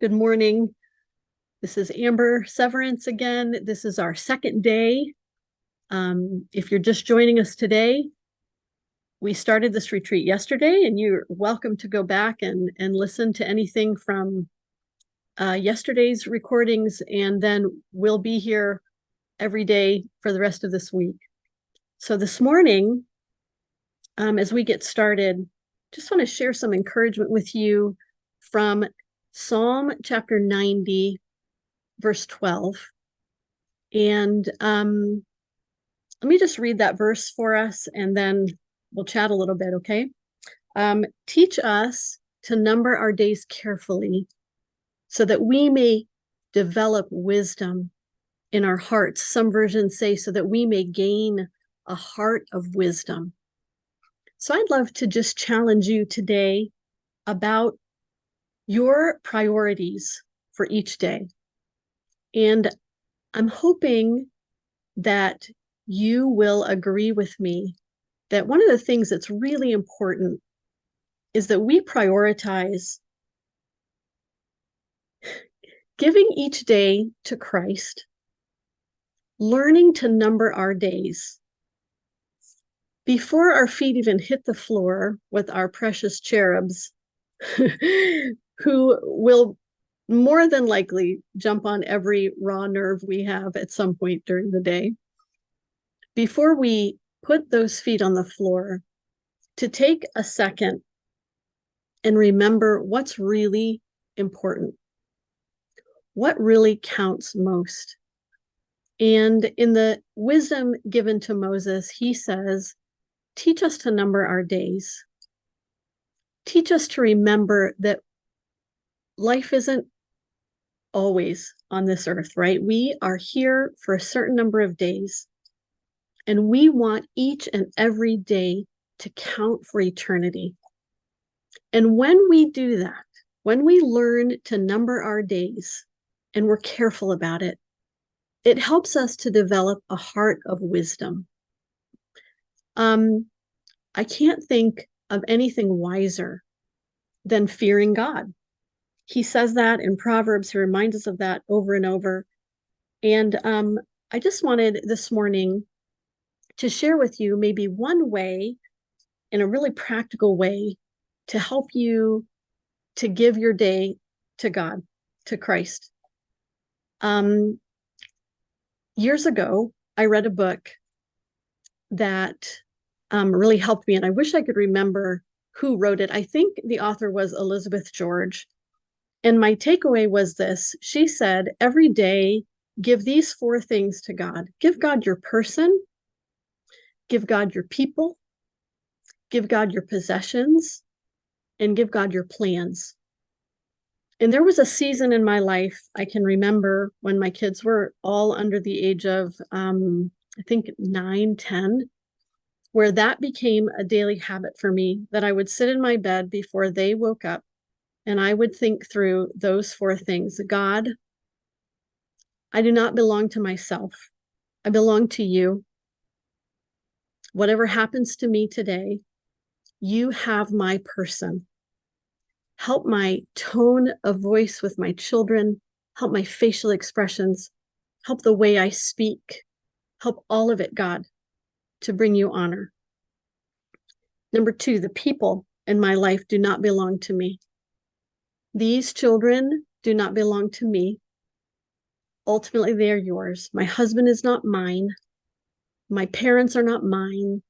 Good morning. This is Amber Severance again. This is our second day. If you're just joining us today, we started this retreat yesterday, and you're welcome to go back and listen to anything from yesterday's recordings, and then we'll be here every day for the rest of this week. So this morning, as we get started, just want to share some encouragement with you from Psalm chapter 90, verse 12. And let me just read that verse for us, and then we'll chat a little bit, okay? Teach us to number our days carefully so that we may develop wisdom in our hearts. Some versions say so that we may gain a heart of wisdom. So I'd love to just challenge you today about your priorities for each day. And I'm hoping that you will agree with me that one of the things that's really important is that we prioritize giving each day to Christ, learning to number our days before our feet even hit the floor with our precious cherubs who will more than likely jump on every raw nerve we have at some point during the day. Before we put those feet on the floor, to take a second and remember what's really important, what really counts most. And in the wisdom given to Moses, he says, teach us to number our days. Teach us to remember that life isn't always on this earth, right? We are here for a certain number of days, and we want each and every day to count for eternity. And when we do that, when we learn to number our days and we're careful about it, it helps us to develop a heart of wisdom. I can't think of anything wiser than fearing God. He says that in Proverbs. He reminds us of that over and over. And I just wanted this morning to share with you maybe one way, in a really practical way, to help you to give your day to God, to Christ. Years ago, I read a book that really helped me, and I wish I could remember who wrote it. I think the author was Elizabeth George. And my takeaway was this. She said, every day, give these 4 things to God. Give God your person, give God your people, give God your possessions, and give God your plans. And there was a season in my life, I can remember, when my kids were all under the age of, I think 9, 10, where that became a daily habit for me, that I would sit in my bed before they woke up, and I would think through those 4 things. God, I do not belong to myself. I belong to you. Whatever happens to me today, you have my person. Help my tone of voice with my children. Help my facial expressions. Help the way I speak. Help all of it, God, to bring you honor. Number 2, the people in my life do not belong to me. These children do not belong to me. Ultimately, they are yours. My husband is not mine. My parents are not mine.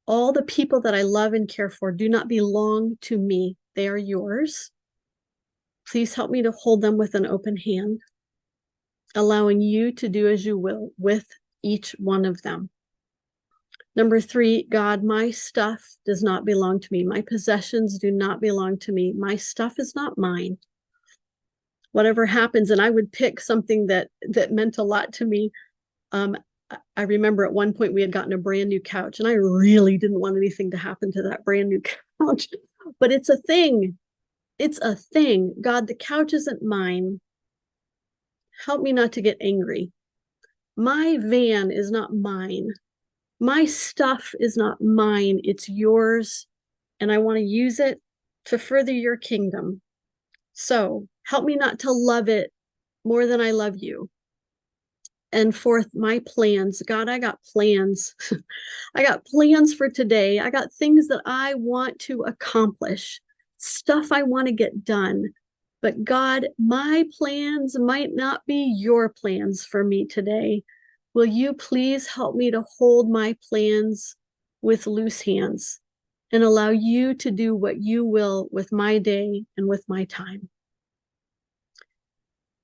All the people that I love and care for do not belong to me. They are yours. Please help me to hold them with an open hand, allowing you to do as you will with each one of them. Number 3, God, my stuff does not belong to me. My possessions do not belong to me. My stuff is not mine. Whatever happens, and I would pick something that meant a lot to me. I remember at one point we had gotten a brand new couch, and I really didn't want anything to happen to that brand new couch, but it's a thing. It's a thing. God, the couch isn't mine. Help me not to get angry. My van is not mine. My stuff is not mine. It's yours, and I want to use it to further your kingdom. So help me not to love it more than I love you. And fourth, my plans. God, I got plans. I got plans for today. I got things that I want to accomplish, stuff I want to get done. But God, my plans might not be your plans for me today. Will you please help me to hold my plans with loose hands and allow you to do what you will with my day and with my time?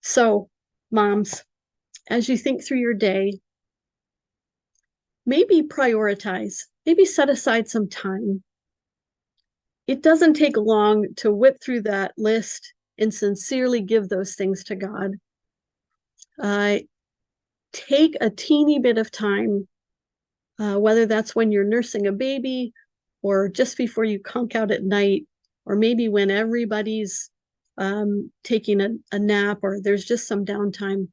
So, moms, as you think through your day, maybe prioritize, maybe set aside some time. It doesn't take long to whip through that list and sincerely give those things to God. Take a teeny bit of time, whether that's when you're nursing a baby or just before you conk out at night, or maybe when everybody's taking a nap or there's just some downtime.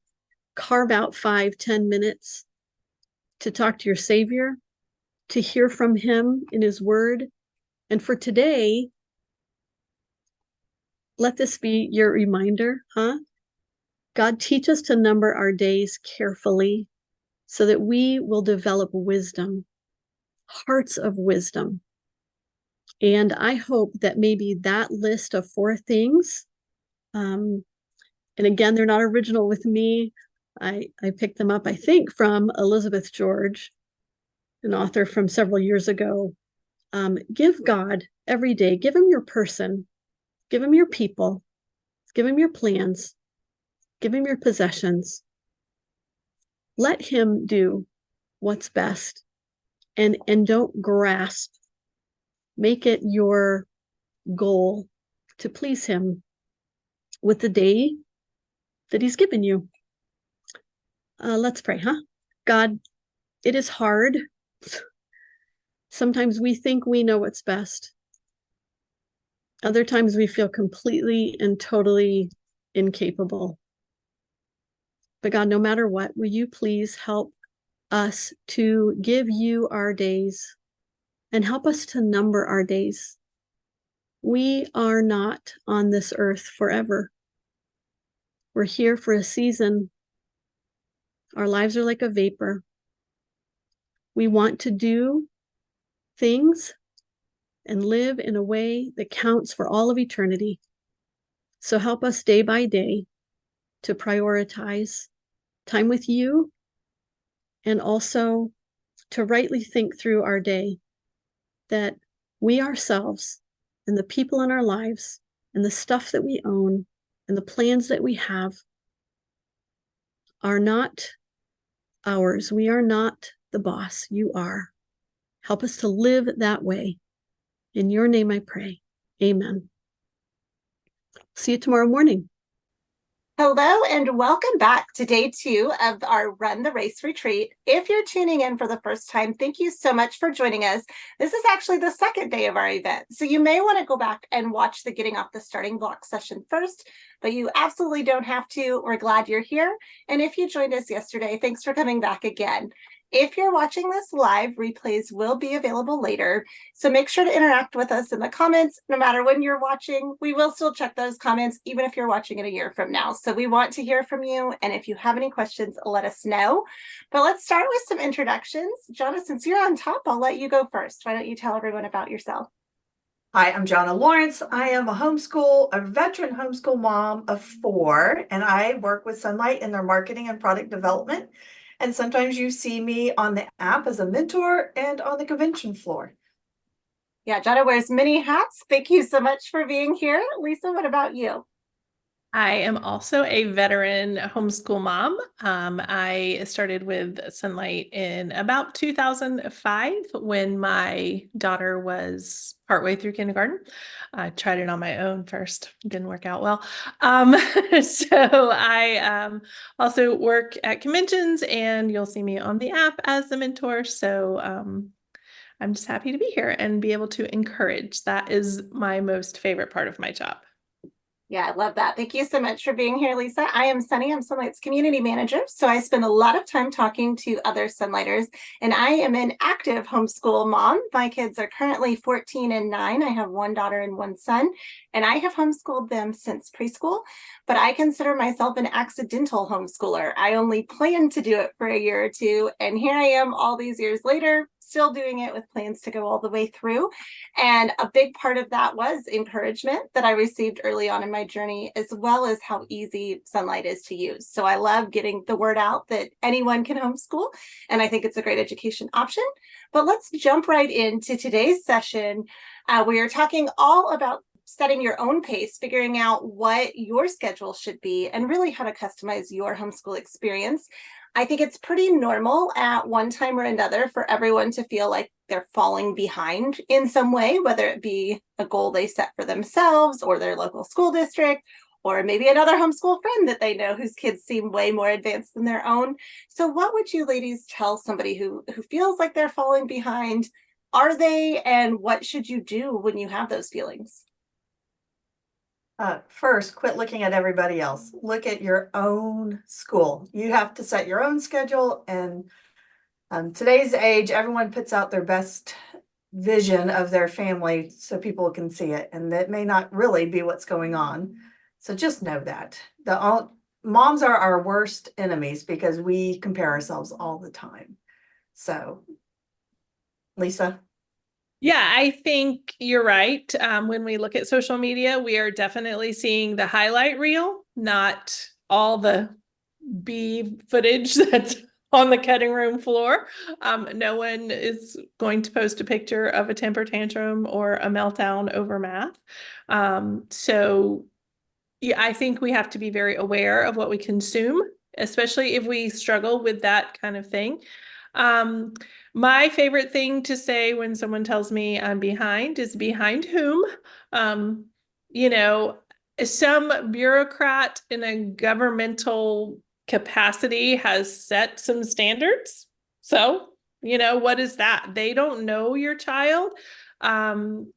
Carve out 5-10 minutes to talk to your Savior, to hear from him in his word. And for today, let this be your reminder, huh? God, teach us to number our days carefully so that we will develop wisdom, hearts of wisdom. And I hope that maybe that list of 4 things, and again, they're not original with me. I picked them up, I think, from Elizabeth George, an author from several years ago. Give God every day, give him your person, give him your people, give him your plans, give him your possessions. Let him do what's best, and don't grasp. Make it your goal to please him with the day that he's given you. Let's pray, huh? God, it is hard. Sometimes we think we know what's best. Other times we feel completely and totally incapable. But God, no matter what, will you please help us to give you our days and help us to number our days. We are not on this earth forever. We're here for a season. Our lives are like a vapor. We want to do things and live in a way that counts for all of eternity. So help us day by day to prioritize time with you and also to rightly think through our day, that we ourselves and the people in our lives and the stuff that we own and the plans that we have are not ours. We are not the boss. You are. Help us to live that way. In your name I pray. Amen. See you tomorrow morning. Hello and welcome back to day 2 of our Run the Race retreat. If you're tuning in for the first time, thank you so much for joining us. This is actually the second day of our event, so you may want to go back and watch the Getting Off the Starting Block session first, but you absolutely don't have to. We're glad you're here. And if you joined us yesterday, thanks for coming back again. If you're watching this live, replays will be available later. So make sure to interact with us in the comments. No matter when you're watching, we will still check those comments, even if you're watching it a year from now. So we want to hear from you. And if you have any questions, let us know. But let's start with some introductions. Jonna, since you're on top, I'll let you go first. Why don't you tell everyone about yourself? Hi, I'm Jonna Lawrence. I am a veteran homeschool mom of 4, and I work with Sunlight in their marketing and product development. And sometimes you see me on the app as a mentor and on the convention floor. Yeah, Jonna wears many hats. Thank you so much for being here. Lisa, what about you? I am also a veteran homeschool mom. I started with Sunlight in about 2005 when my daughter was partway through kindergarten. I tried it on my own first, didn't work out well. So I also work at conventions, and you'll see me on the app as the mentor. So I'm just happy to be here and be able to encourage. That is my most favorite part of my job. Yeah, I love that. Thank you so much for being here, Lisa. I am Sunny. I'm Sunlight's community manager. So I spend a lot of time talking to other Sunlighters, and I am an active homeschool mom. My kids are currently 14 and 9. I have one daughter and one son, and I have homeschooled them since preschool, but I consider myself an accidental homeschooler. I only planned to do it for a year or two, and here I am all these years later, still doing it with plans to go all the way through. And a big part of that was encouragement that I received early on in my journey, as well as how easy Sunlight is to use. So I love getting the word out that anyone can homeschool, and I think it's a great education option. But let's jump right into today's session. We are talking all about setting your own pace, figuring out what your schedule should be, and really how to customize your homeschool experience. I think it's pretty normal at one time or another for everyone to feel like they're falling behind in some way, whether it be a goal they set for themselves or their local school district, or maybe another homeschool friend that they know whose kids seem way more advanced than their own. So what would you ladies tell somebody who feels like they're falling behind? Are they, and what should you do when you have those feelings? First, quit looking at everybody else. Look at your own school. You have to set your own schedule. And today's age, everyone puts out their best vision of their family so people can see it. And that may not really be what's going on. So just know that. Moms are our worst enemies because we compare ourselves all the time. So, Lisa? Yeah, I think you're right. When we look at social media, we are definitely seeing the highlight reel, not all the B footage that's on the cutting room floor. No one is going to post a picture of a temper tantrum or a meltdown over math. So yeah, I think we have to be very aware of what we consume, especially if we struggle with that kind of thing. Um, my favorite thing to say when someone tells me I'm behind is behind whom? Um, you know, some bureaucrat in a governmental capacity has set some standards. So, what is that? They don't know your child, and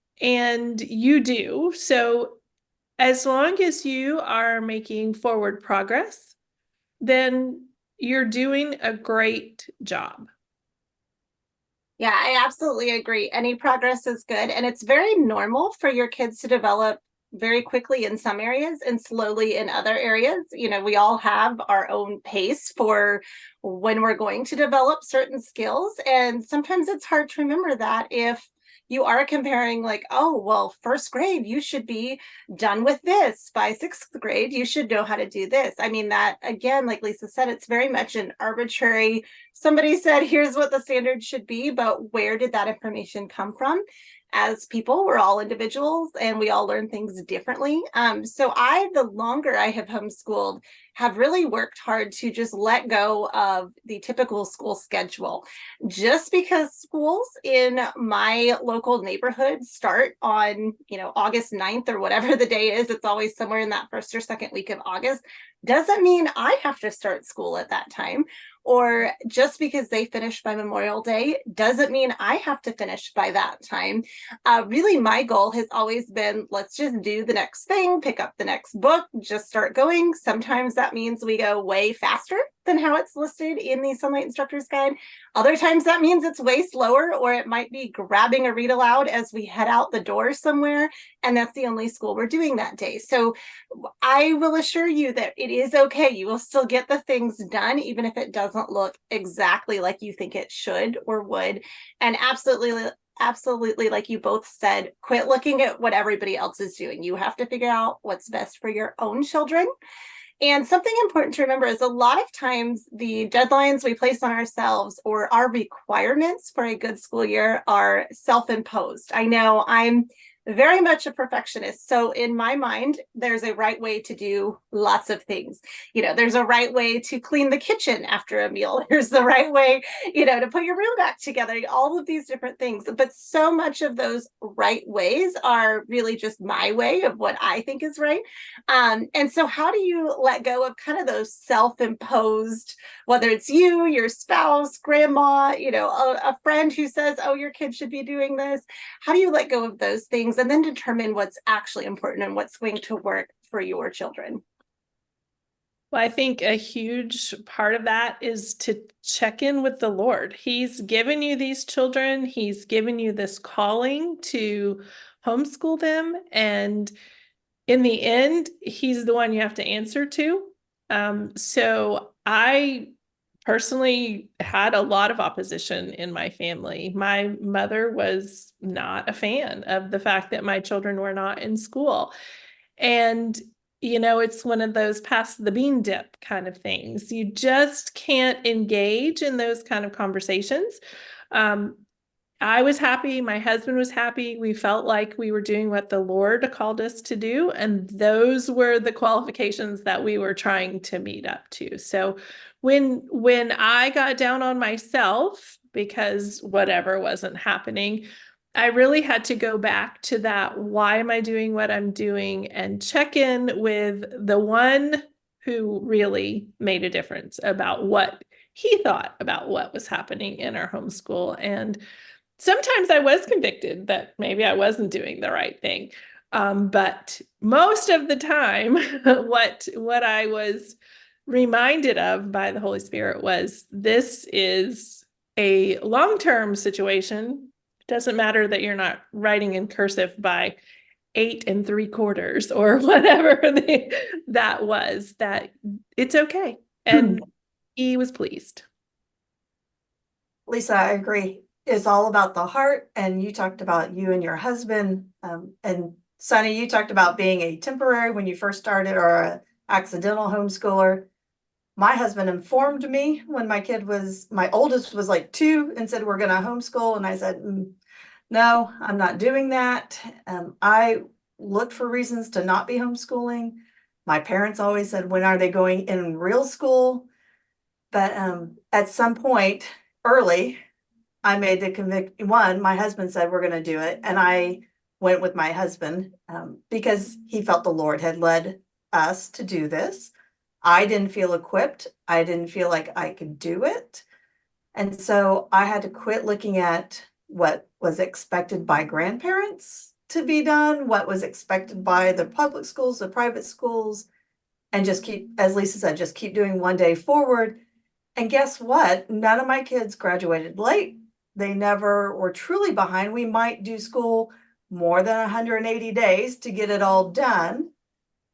you do. So as long as you are making forward progress, then you're doing a great job. Yeah, I absolutely agree. Any progress is good. And it's very normal for your kids to develop very quickly in some areas and slowly in other areas. We all have our own pace for when we're going to develop certain skills. And sometimes it's hard to remember that if you are comparing, like, oh, well, first grade, you should be done with this. By sixth grade, you should know how to do this. I mean, that, again, like Lisa said, it's very much an arbitrary, somebody said, here's what the standard should be, but where did that information come from? As people, we're all individuals and we all learn things differently. So the longer I have homeschooled, have really worked hard to just let go of the typical school schedule. Just because schools in my local neighborhood start on, August 9th or whatever the day is, it's always somewhere in that first or second week of August, doesn't mean I have to start school at that time. Or just because they finish by Memorial Day doesn't mean I have to finish by that time. Really, my goal has always been, let's just do the next thing, pick up the next book, just start going. Sometimes that means we go way faster than how it's listed in the Sunlight Instructor's Guide. Other times that means it's way slower, or it might be grabbing a read aloud as we head out the door somewhere, and that's the only school we're doing that day. So I will assure you that it is okay. You will still get the things done, even if it doesn't look exactly like you think it should or would. And absolutely, like you both said, quit looking at what everybody else is doing. You have to figure out what's best for your own children. And something important to remember is a lot of times the deadlines we place on ourselves or our requirements for a good school year are self-imposed. I know I'm very much a perfectionist. So in my mind, there's a right way to do lots of things. There's a right way to clean the kitchen after a meal. There's the right way, to put your room back together, all of these different things. But so much of those right ways are really just my way of what I think is right. And so how do you let go of kind of those self-imposed, whether it's you, your spouse, grandma, a friend who says, oh, your kid should be doing this. How do you let go of those things and then determine what's actually important and what's going to work for your children? Well, I think a huge part of that is to check in with the Lord. He's given you these children, He's given you this calling to homeschool them. And in the end, He's the one you have to answer to. So I personally had a lot of opposition in my family. My mother was not a fan of the fact that my children were not in school. And, it's one of those pass the bean dip kind of things. You just can't engage in those kind of conversations. Um, I was happy. My husband was happy. We felt like we were doing what the Lord called us to do. And those were the qualifications that we were trying to meet up to. So when I got down on myself because whatever wasn't happening, I really had to go back to that. Why am I doing what I'm doing? And check in with the one who really made a difference about what he thought about what was happening in our homeschool. And sometimes I was convicted that maybe I wasn't doing the right thing. But most of the time, what I was reminded of by the Holy Spirit was this is a long-term situation. It doesn't matter that you're not writing in cursive by 8 3/4 or whatever that was, that it's okay. And he was pleased. Lisa, I agree. It's all about the heart. And you talked about you and your husband. And Sunny, you talked about being a temporary when you first started or an accidental homeschooler. My husband informed me when my oldest was like 2 and said, we're going to homeschool. And I said, no, I'm not doing that. I looked for reasons to not be homeschooling. My parents always said, when are they going in real school? But at some point early, I made the conviction. My husband said, we're going to do it. And I went with my husband because he felt the Lord had led us to do this. I didn't feel equipped. I didn't feel like I could do it. And so I had to quit looking at what was expected by grandparents to be done, what was expected by the public schools, the private schools, and just keep, as Lisa said, just keep doing one day forward. And guess what? None of my kids graduated late. They never were truly behind. We might do school more than 180 days to get it all done,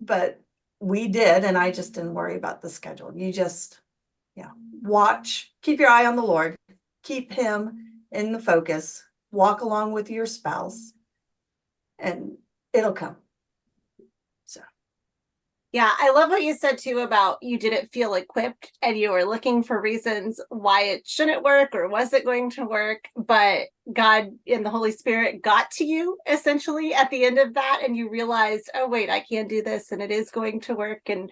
but we did. And I just didn't worry about the schedule. You just, watch, keep your eye on the Lord, keep Him in the focus, walk along with your spouse, and it'll come. Yeah, I love what you said too about you didn't feel equipped and you were looking for reasons why it shouldn't work or was it going to work, but God and the Holy Spirit got to you essentially at the end of that, and you realized, oh wait, I can do this and it is going to work, and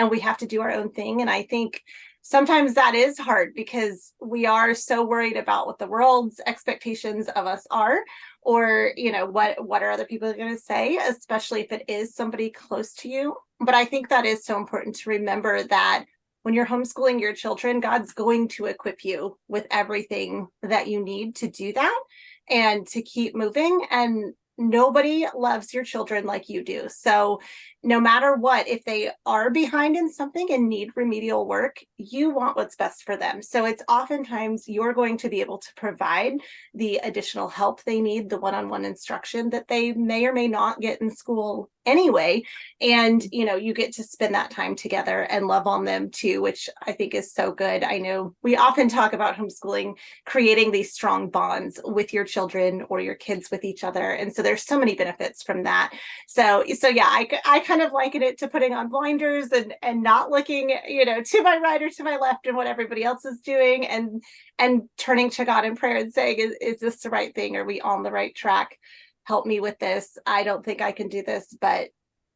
we have to do our own thing. And I think sometimes that is hard because we are so worried about what the world's expectations of us are, or what are other people going to say, especially if it is somebody close to you. But I think that is so important to remember that when you're homeschooling your children, God's going to equip you with everything that you need to do that and to keep moving. And nobody loves your children like you do. So no matter what, if they are behind in something and need remedial work, you want what's best for them. So it's oftentimes you're going to be able to provide the additional help they need, the one-on-one instruction that they may or may not get in school anyway. And, you get to spend that time together and love on them too, which I think is so good. I know we often talk about homeschooling, creating these strong bonds with your children or your kids with each other. And so there's so many benefits from that. So yeah, I kind of liken it to putting on blinders and not looking, to my right or to my left and what everybody else is doing, and turning to God in prayer and saying, is this the right thing? Are we on the right track? Help me with this. I don't think I can do this, but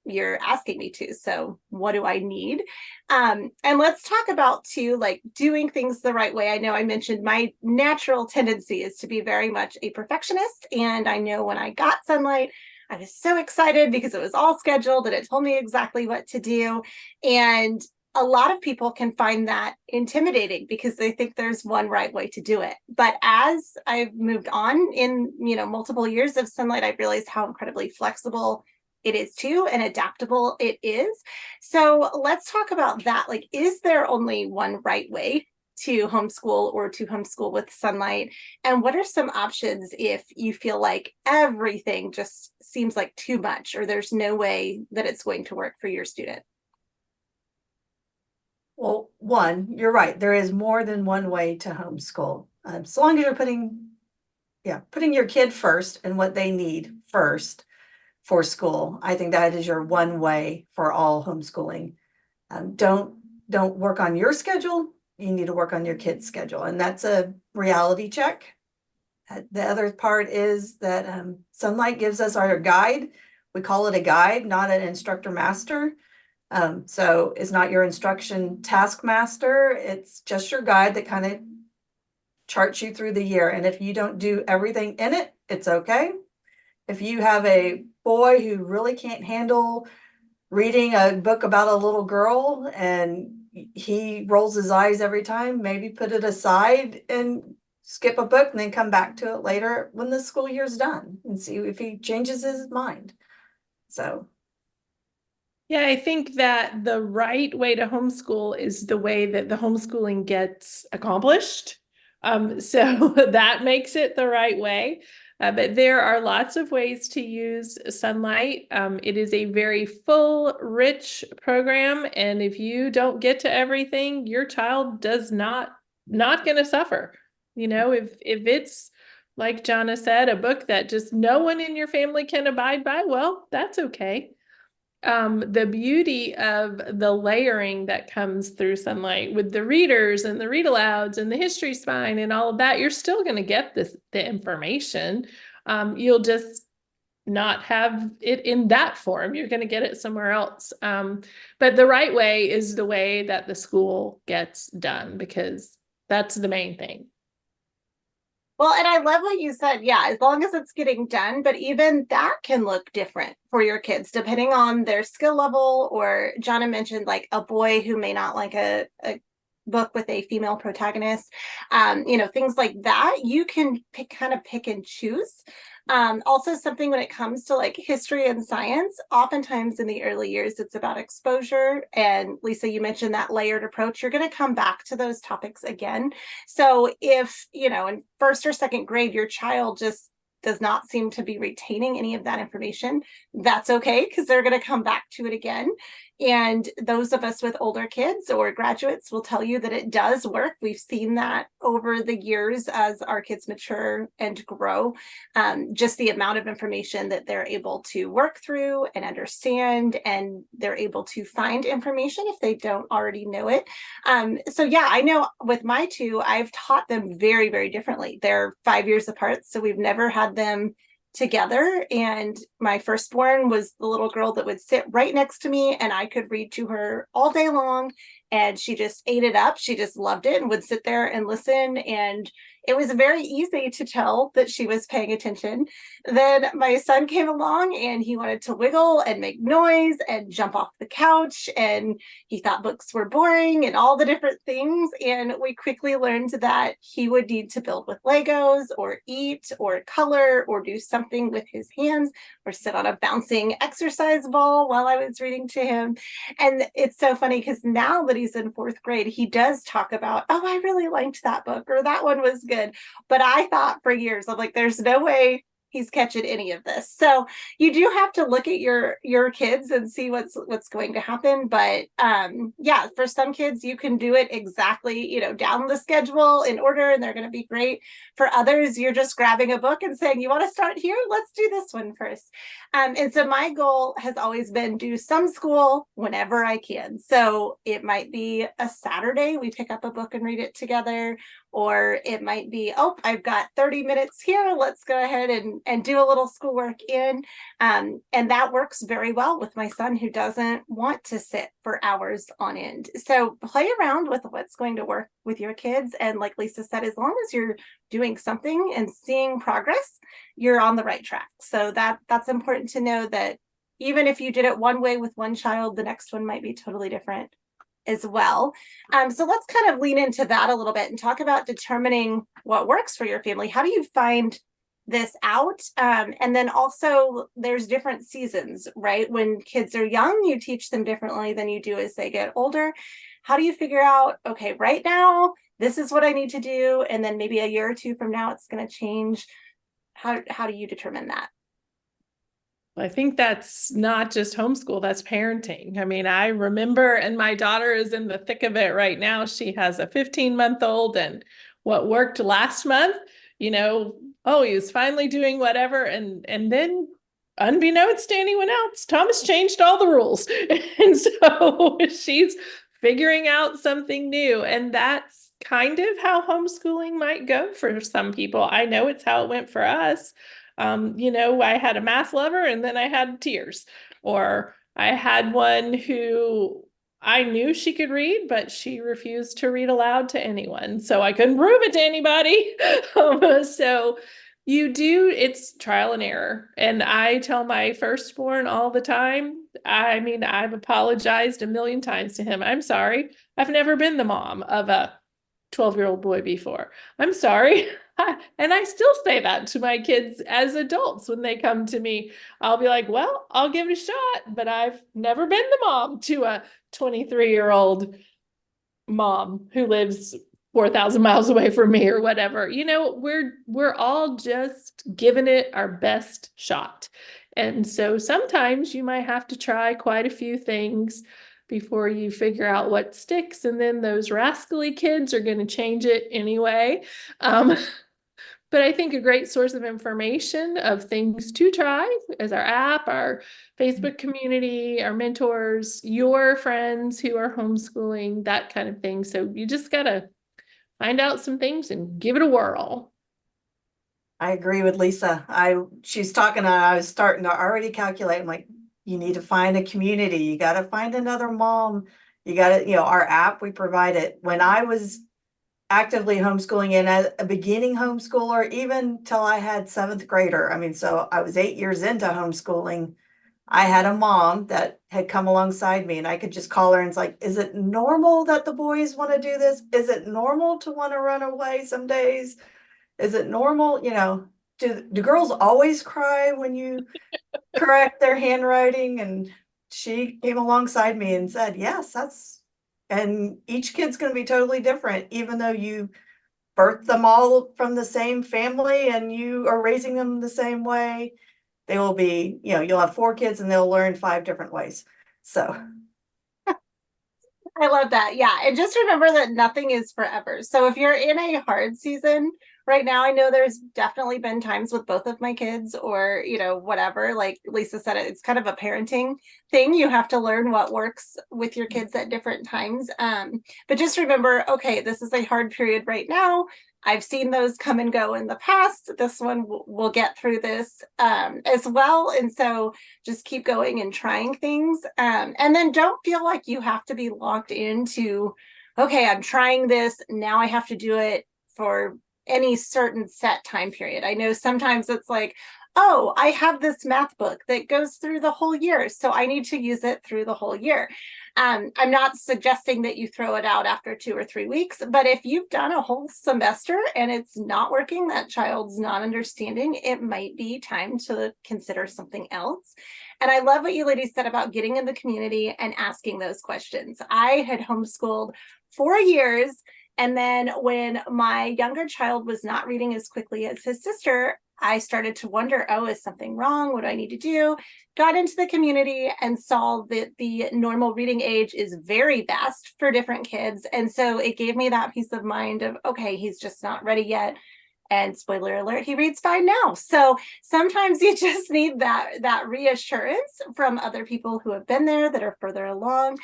you're asking me to. So what do I need? And let's talk about too, like doing things the right way. I know I mentioned my natural tendency is to be very much a perfectionist. And I know when I got Sunlight, I was so excited because it was all scheduled and it told me exactly what to do. And a lot of people can find that intimidating because they think there's one right way to do it. But as I've moved on in, multiple years of Sunlight, I've realized how incredibly flexible it is too, and adaptable it is. So let's talk about that. Like, is there only one right way to homeschool or to homeschool with Sunlight? And what are some options if you feel like everything just seems like too much, or there's no way that it's going to work for your student? Well, one, you're right. There is more than one way to homeschool. So long as you're putting your kid first and what they need first for school. I think that is your one way for all homeschooling. Don't work on your schedule. You need to work on your kid's schedule, and that's a reality check. The other part is that Sunlight gives us our guide. We call it a guide, not an instructor master. So it's not your instruction taskmaster. It's just your guide that kind of charts you through the year. And if you don't do everything in it, it's okay. If you have a boy who really can't handle reading a book about a little girl and he rolls his eyes every time, maybe put it aside and skip a book and then come back to it later when the school year's done and see if he changes his mind. So Yeah, I think that the right way to homeschool is the way that the homeschooling gets accomplished. So that makes it the right way. But there are lots of ways to use Sunlight. It is a very full, rich program, and if you don't get to everything, your child does not going to suffer. You know, if it's like Jonna said, a book that just no one in your family can abide by, well, that's okay. The beauty of the layering that comes through Sunlight with the readers and the read alouds and the history spine and all of that, you're still going to get the information. You'll just not have it in that form. You're going to get it somewhere else. But the right way is the way that the school gets done, because that's the main thing. Well, and I love what you said. Yeah, as long as it's getting done, but even that can look different for your kids depending on their skill level. Or Jonna mentioned like a boy who may not like a book with a female protagonist, things like that. You can pick and choose. Also, something when it comes to like history and science, oftentimes in the early years, it's about exposure. And Lisa, you mentioned that layered approach. You're going to come back to those topics again. So if, in first or second grade, your child just does not seem to be retaining any of that information, that's okay, because they're going to come back to it again. And those of us with older kids or graduates will tell you that it does work. We've seen that over the years as our kids mature and grow, just the amount of information that they're able to work through and understand, and they're able to find information if they don't already know it. So yeah, I know with my two, I've taught them very, very differently. They're 5 years apart, so we've never had them together. And my firstborn was the little girl that would sit right next to me, and I could read to her all day long, and she just ate it up. She just loved it and would sit there and listen, and it was very easy to tell that she was paying attention. Then my son came along and he wanted to wiggle and make noise and jump off the couch, and he thought books were boring and all the different things. And we quickly learned that he would need to build with Legos or eat or color or do something with his hands or sit on a bouncing exercise ball while I was reading to him. And it's so funny because now that he's in fourth grade, he does talk about, oh, I really liked that book, or that one was good. But I thought for years, I'm like, there's no way he's catching any of this. So you do have to look at your kids and see what's going to happen. But yeah, for some kids, you can do it exactly, down the schedule in order, and they're going to be great. For others, you're just grabbing a book and saying, you want to start here? Let's do this one first. And so my goal has always been do some school whenever I can. So it might be a Saturday, we pick up a book and read it together. Or it might be, oh, I've got 30 minutes here. Let's go ahead and do a little schoolwork in. And that works very well with my son, who doesn't want to sit for hours on end. So play around with what's going to work with your kids. And like Lisa said, as long as you're doing something and seeing progress, you're on the right track. So that's important to know, that even if you did it one way with one child, the next one might be totally different as well. So let's kind of lean into that a little bit and talk about determining what works for your family. How do you find this out. And then also there's different seasons, right? When kids are young, you teach them differently than you do as they get older. How do you figure out, okay, right now, this is what I need to do, and then maybe a year or two from now, it's going to change? How do you determine that? I think that's not just homeschool, that's parenting. I mean, I remember, and my daughter is in the thick of it right now. She has a 15-month-old, and what worked last month, oh, he was finally doing whatever. And then unbeknownst to anyone else, Thomas changed all the rules. And so she's figuring out something new. And that's kind of how homeschooling might go for some people. I know it's how it went for us. I had a math lover and then I had tears, or I had one who I knew she could read, but she refused to read aloud to anyone. So I couldn't prove it to anybody. So it's trial and error. And I tell my firstborn all the time, I mean, I've apologized a million times to him. I'm sorry. I've never been the mom of a 12-year-old boy before. I'm sorry. And I still say that to my kids as adults when they come to me. I'll be like, well, I'll give it a shot, but I've never been the mom to a 23-year-old mom who lives 4,000 miles away from me or whatever. We're all just giving it our best shot. And so sometimes you might have to try quite a few things before you figure out what sticks. And then those rascally kids are going to change it anyway. But I think a great source of information of things to try is our app, our Facebook community, our mentors, your friends who are homeschooling, that kind of thing. So you just got to find out some things and give it a whirl. I agree with Lisa. She's talking, and I was starting to already calculate. I'm like, you need to find a community. You got to find another mom. You got to, our app, we provide it. When I was actively homeschooling and as a beginning homeschooler, even till I had 7th grader. I mean, so I was 8 years into homeschooling. I had a mom that had come alongside me and I could just call her and it's like, is it normal that the boys want to do this? Is it normal to want to run away some days? Is it normal? Do girls always cry when you correct their handwriting? And she came alongside me and said, yes, and each kid's going to be totally different, even though you birthed them all from the same family and you are raising them the same way. They will be, you'll have 4 kids and they'll learn 5 different ways. So I love that. Yeah. And just remember that nothing is forever. So if you're in a hard season right now, I know there's definitely been times with both of my kids or, whatever, like Lisa said, it's kind of a parenting thing. You have to learn what works with your kids at different times. But just remember, okay, this is a hard period right now. I've seen those come and go in the past. This one will get through this as well. And so just keep going and trying things. And then don't feel like you have to be locked into, okay, I'm trying this. Now I have to do it for any certain set time period. I know sometimes it's like, oh, I have this math book that goes through the whole year, so I need to use it through the whole year. I'm not suggesting that you throw it out after 2 or 3 weeks, but if you've done a whole semester and it's not working, that child's not understanding, it might be time to consider something else. And I love what you ladies said about getting in the community and asking those questions. I had homeschooled 4 years. And then when my younger child was not reading as quickly as his sister, I started to wonder, oh, is something wrong? What do I need to do? Got into the community and saw that the normal reading age is very vast for different kids. And so it gave me that peace of mind of, okay, he's just not ready yet. And spoiler alert, he reads fine now. So sometimes you just need that reassurance from other people who have been there, that are further along.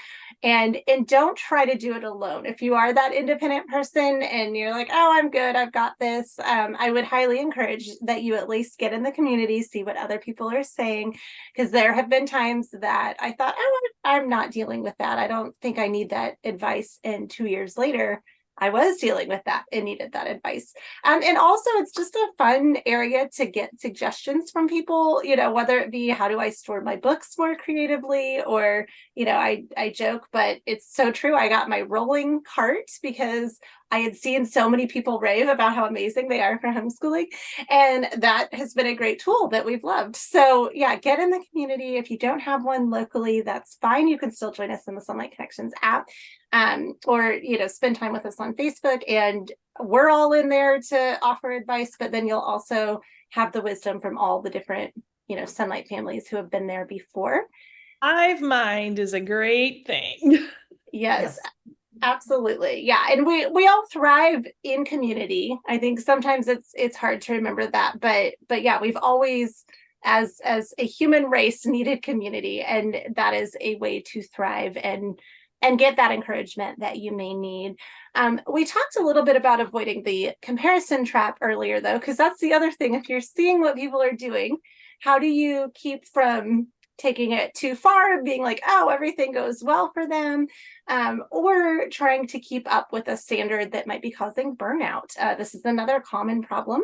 And don't try to do it alone. If you are that independent person and you're like, oh, I'm good, I've got this, I would highly encourage that you at least get in the community, see what other people are saying, because there have been times that I thought, oh, I'm not dealing with that. I don't think I need that advice. And 2 years later, I was dealing with that and needed that advice. And also it's just a fun area to get suggestions from people, whether it be, how do I store my books more creatively? Or, I joke, but it's so true. I got my rolling cart because I had seen so many people rave about how amazing they are for homeschooling. And that has been a great tool that we've loved. So yeah, get in the community. If you don't have one locally, that's fine. You can still join us in the Sunlight Connections app, or, spend time with us on Facebook. And we're all in there to offer advice, but then you'll also have the wisdom from all the different, Sunlight families who have been there before. Hive mind is a great thing. Yes, absolutely. Yeah. And we all thrive in community. I think sometimes it's hard to remember that, but yeah, we've always as a human race needed community, and that is a way to thrive and get that encouragement that you may need. We talked a little bit about avoiding the comparison trap earlier, though, because that's the other thing. If you're seeing what people are doing, how do you keep from taking it too far and being like, oh, everything goes well for them, or trying to keep up with a standard that might be causing burnout? This is another common problem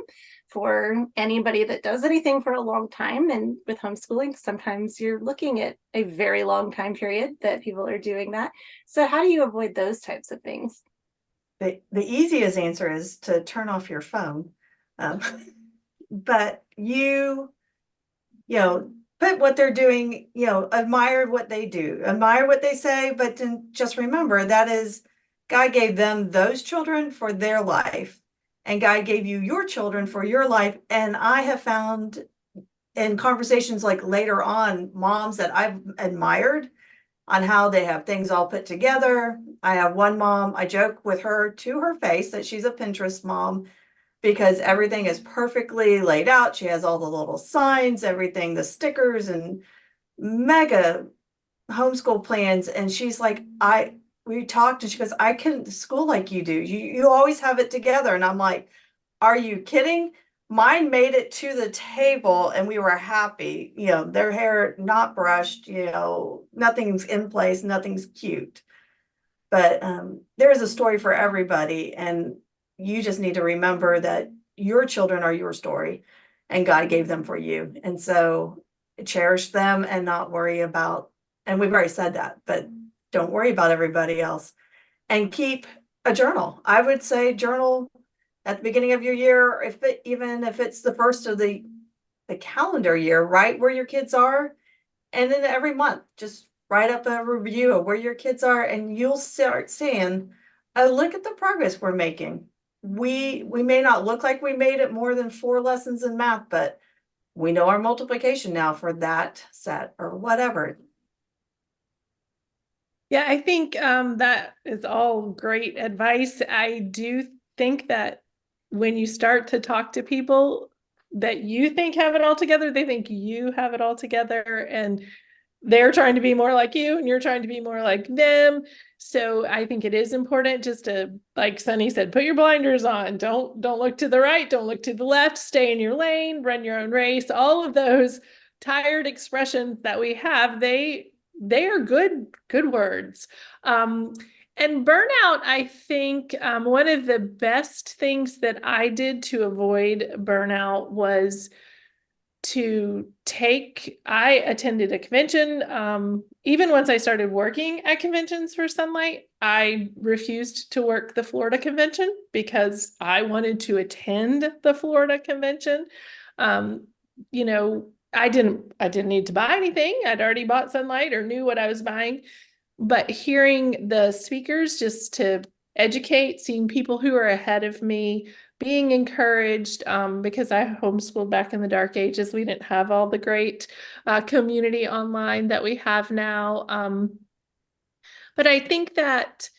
for anybody that does anything for a long time. And with homeschooling, sometimes you're looking at a very long time period that people are doing that. So how do you avoid those types of things? The easiest answer is to turn off your phone. But you know, put what they're doing, admire what they do, admire what they say, but then just remember that is God gave them those children for their life, and God gave you your children for your life. And I have found in conversations like later on, moms that I've admired on how they have things all put together. I have one mom, I joke with her to her face that she's a Pinterest mom, because everything is perfectly laid out. She has all the little signs, everything, the stickers, and mega homeschool plans. And she's like, we talked and she goes, I couldn't school like you do. You always have it together. And I'm like, are you kidding? Mine made it to the table and we were happy. Their hair not brushed, nothing's in place, nothing's cute. But there is a story for everybody. And you just need to remember that your children are your story and God gave them for you. And so cherish them and not worry about, and we've already said that, but don't worry about everybody else, and keep a journal. I would say journal at the beginning of your year, even if it's the first of the calendar year, write where your kids are. And then every month, just write up a review of where your kids are, and you'll start seeing, oh, look at the progress we're making. We may not look like we made it more than 4 lessons in math, but we know our multiplication now for that set or whatever. Yeah, I think that is all great advice. I do think that when you start to talk to people that you think have it all together, they think you have it all together, and they're trying to be more like you and you're trying to be more like them. So I think it is important just to, like Sunny said, put your blinders on. Don't look to the right, don't look to the left, stay in your lane, run your own race. All of those tired expressions that we have, they are good words. And burnout, I think one of the best things that I did to avoid burnout was I attended a convention. Even once I started working at conventions for Sunlight, I refused to work the Florida convention because I wanted to attend the Florida convention. I didn't need to buy anything. I'd already bought Sunlight or knew what I was buying. But hearing the speakers just to educate, seeing people who are ahead of me, being encouraged, because I homeschooled back in the dark ages. We didn't have all the great community online that we have now. But I think that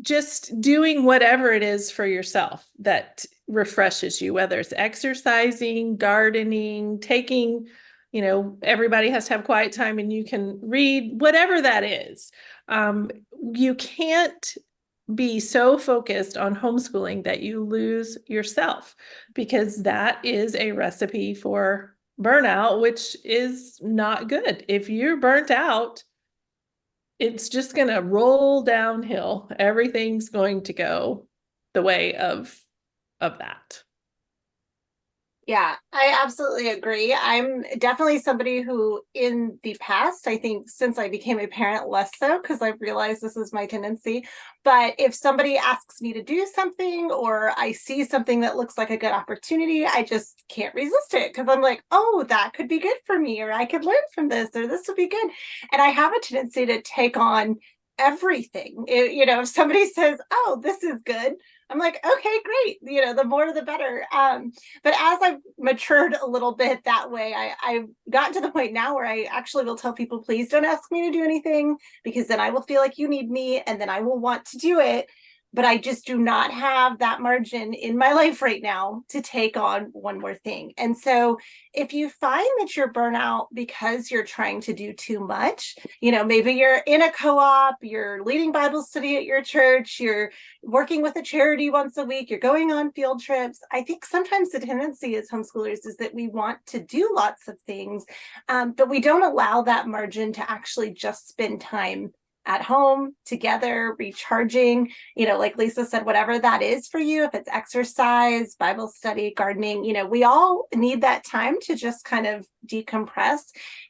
just doing whatever it is for yourself that refreshes you, whether it's exercising, gardening, taking, everybody has to have quiet time and you can read, whatever that is. You can't be so focused on homeschooling that you lose yourself, because that is a recipe for burnout, which is not good. If you're burnt out, it's just going to roll downhill. Everything's going to go the way of that. Yeah, I absolutely agree. I'm definitely somebody who, in the past, I think since I became a parent, less so, because I've realized this is my tendency. But if somebody asks me to do something or I see something that looks like a good opportunity, I just can't resist it because I'm like, oh, that could be good for me, or I could learn from this, or this would be good. And I have a tendency to take on everything. If somebody says, oh, this is good, I'm like, okay, great. The more the better. But as I've matured a little bit that way, I've gotten to the point now where I actually will tell people, please don't ask me to do anything, because then I will feel like you need me and then I will want to do it. But I just do not have that margin in my life right now to take on one more thing. And so if you find that you're burnout because you're trying to do too much, maybe you're in a co-op, you're leading Bible study at your church, you're working with a charity once a week, you're going on field trips. I think sometimes the tendency as homeschoolers is that we want to do lots of things, but we don't allow that margin to actually just spend time at home together, recharging, like Lisa said, whatever that is for you, if it's exercise, Bible study, gardening, we all need that time to just kind of decompress.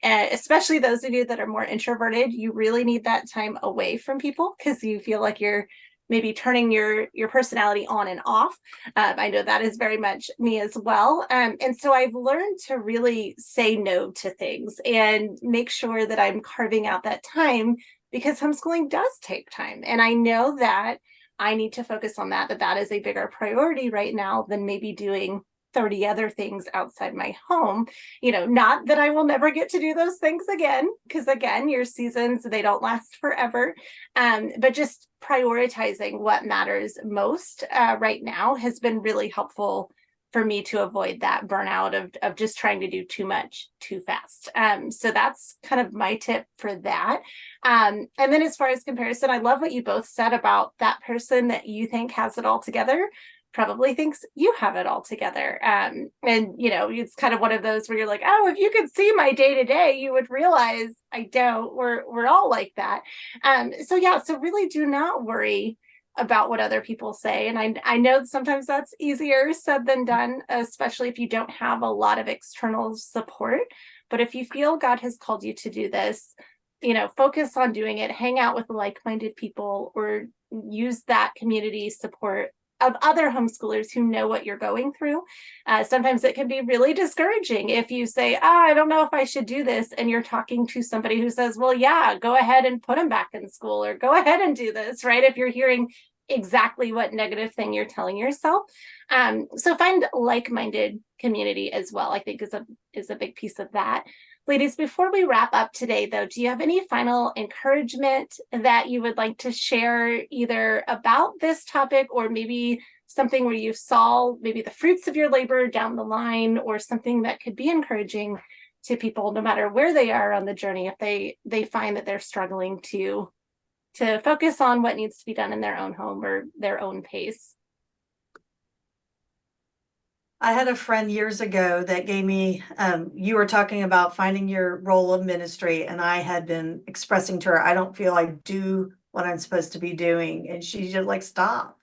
And especially those of you that are more introverted, you really need that time away from people because you feel like you're maybe turning your personality on and off. I know that is very much me as well. And so I've learned to really say no to things and make sure that I'm carving out that time, because homeschooling does take time. And I know that I need to focus on that is a bigger priority right now than maybe doing 30 other things outside my home. Not that I will never get to do those things again, because again, your seasons, they don't last forever. But just prioritizing what matters most right now has been really helpful for me to avoid that burnout of just trying to do too much too fast. So that's kind of my tip for that. And then as far as comparison, I love what you both said about that person that you think has it all together probably thinks you have it all together. And it's kind of one of those where you're like, oh, if you could see my day to day, you would realize I don't. We're all like that. So really do not worry about what other people say. And I know sometimes that's easier said than done, especially if you don't have a lot of external support. But if you feel God has called you to do this, focus on doing it, hang out with like-minded people, or use that community support of other homeschoolers who know what you're going through. Sometimes it can be really discouraging if you say, I don't know if I should do this. And you're talking to somebody who says, well, yeah, go ahead and put them back in school, or go ahead and do this, right? If you're hearing exactly what negative thing you're telling yourself. So find like-minded community as well, I think is a big piece of that. Ladies, before we wrap up today, though, do you have any final encouragement that you would like to share, either about this topic or maybe something where you saw maybe the fruits of your labor down the line, or something that could be encouraging to people no matter where they are on the journey if they find that they're struggling to focus on what needs to be done in their own home or their own pace? I had a friend years ago that gave me, you were talking about finding your role of ministry, and I had been expressing to her, I don't feel I do what I'm supposed to be doing. And she just like, stop.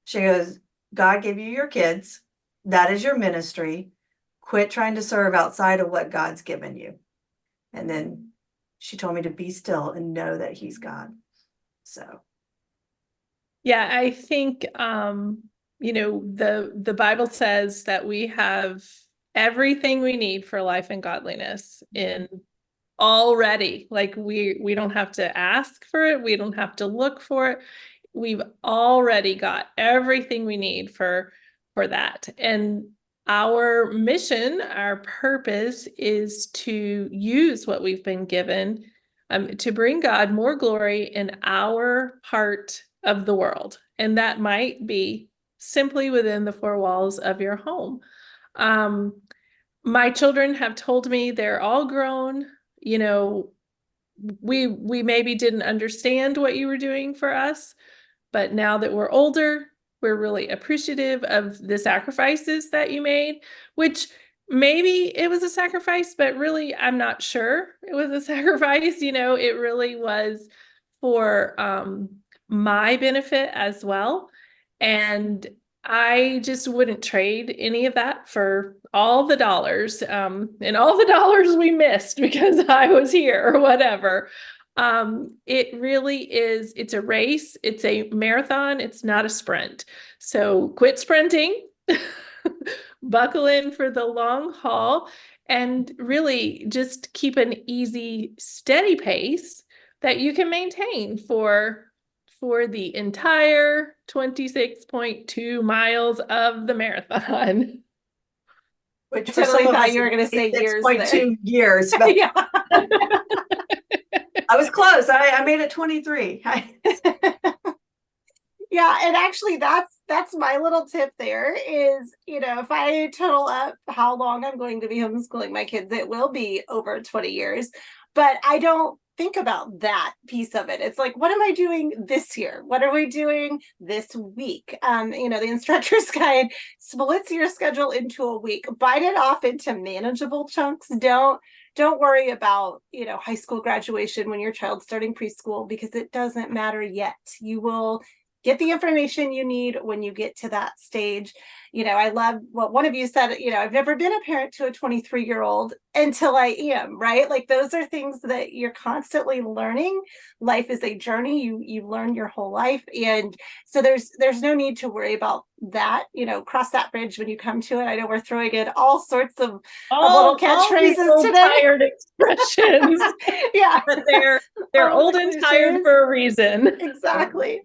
She goes, God gave you your kids. That is your ministry. Quit trying to serve outside of what God's given you. And then she told me to be still and know that He's God. So. Yeah, I think the Bible says that we have everything we need for life and godliness in already. Like we don't have to ask for it, we don't have to look for it. We've already got everything we need for that. And our mission, our purpose is to use what we've been given to bring God more glory in our part of the world. And that might be simply within the four walls of your home. My children have told me they're all grown. We maybe didn't understand what you were doing for us, but now that we're older, we're really appreciative of the sacrifices that you made, which maybe it was a sacrifice, but really, I'm not sure it was a sacrifice. It really was for my benefit as well. And I just wouldn't trade any of that for all the dollars, and all the dollars we missed because I was here or whatever. It really is, it's a race, it's a marathon, it's not a sprint. So quit sprinting, buckle in for the long haul, and really just keep an easy, steady pace that you can maintain for the entire 26.2 miles of the marathon. Which I for totally some of thought us you were is going to say years there. 6.2 years, but Yeah. I was close. I made it 23. Yeah, and actually that's my little tip there is, if I total up how long I'm going to be homeschooling my kids, it will be over 20 years. But I don't think about that piece of it. It's like, what am I doing this year? What are we doing this week? The instructor's guide splits your schedule into a week. Bite it off into manageable chunks. Don't worry about, high school graduation when your child's starting preschool, because it doesn't matter yet. You will get the information you need when you get to that stage. I love what one of you said, I've never been a parent to a 23-year-old until I am, right? Like those are things that you're constantly learning. Life is a journey. You learn your whole life. And so there's no need to worry about that, cross that bridge when you come to it. I know we're throwing in all sorts of little catchphrases the old today. tired expressions. Yeah. But they're All old the and tired cliches. for a reason. Exactly.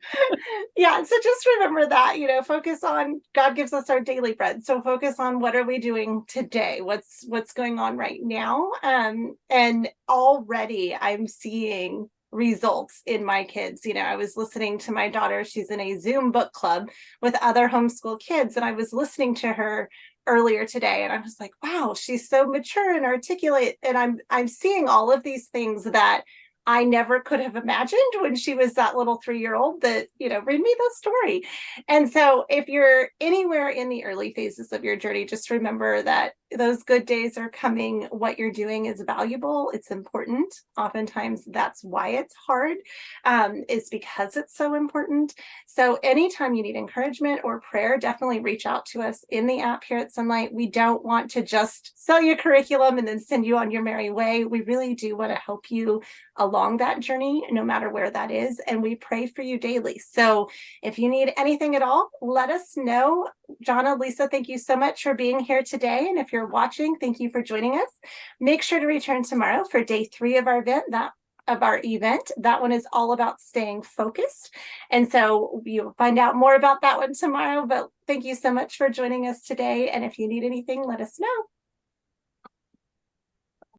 Yeah. So just remember that, focus on God gives us our daily bread. So focus on what are we doing today? What's going on right now? And already I'm seeing results in my kids. I was listening to my daughter. She's in a Zoom book club with other homeschool kids. And I was listening to her earlier today. And I was like, wow, she's so mature and articulate. And I'm seeing all of these things that I never could have imagined when she was that little 3-year-old that, read me the story. And so if you're anywhere in the early phases of your journey, just remember that those good days are coming. What you're doing is valuable. It's important. Oftentimes that's why it's hard, is because it's so important. So anytime you need encouragement or prayer, definitely reach out to us in the app here at Sunlight. We don't want to just sell you curriculum and then send you on your merry way. We really do want to help you along that journey, no matter where that is. And we pray for you daily. So if you need anything at all, let us know. Jonna, Lisa, thank you so much for being here today. And if you're watching, thank you for joining us. Make sure to return tomorrow for day 3 of our event. That one is all about staying focused. And so you'll find out more about that one tomorrow. But thank you so much for joining us today. And if you need anything, let us know.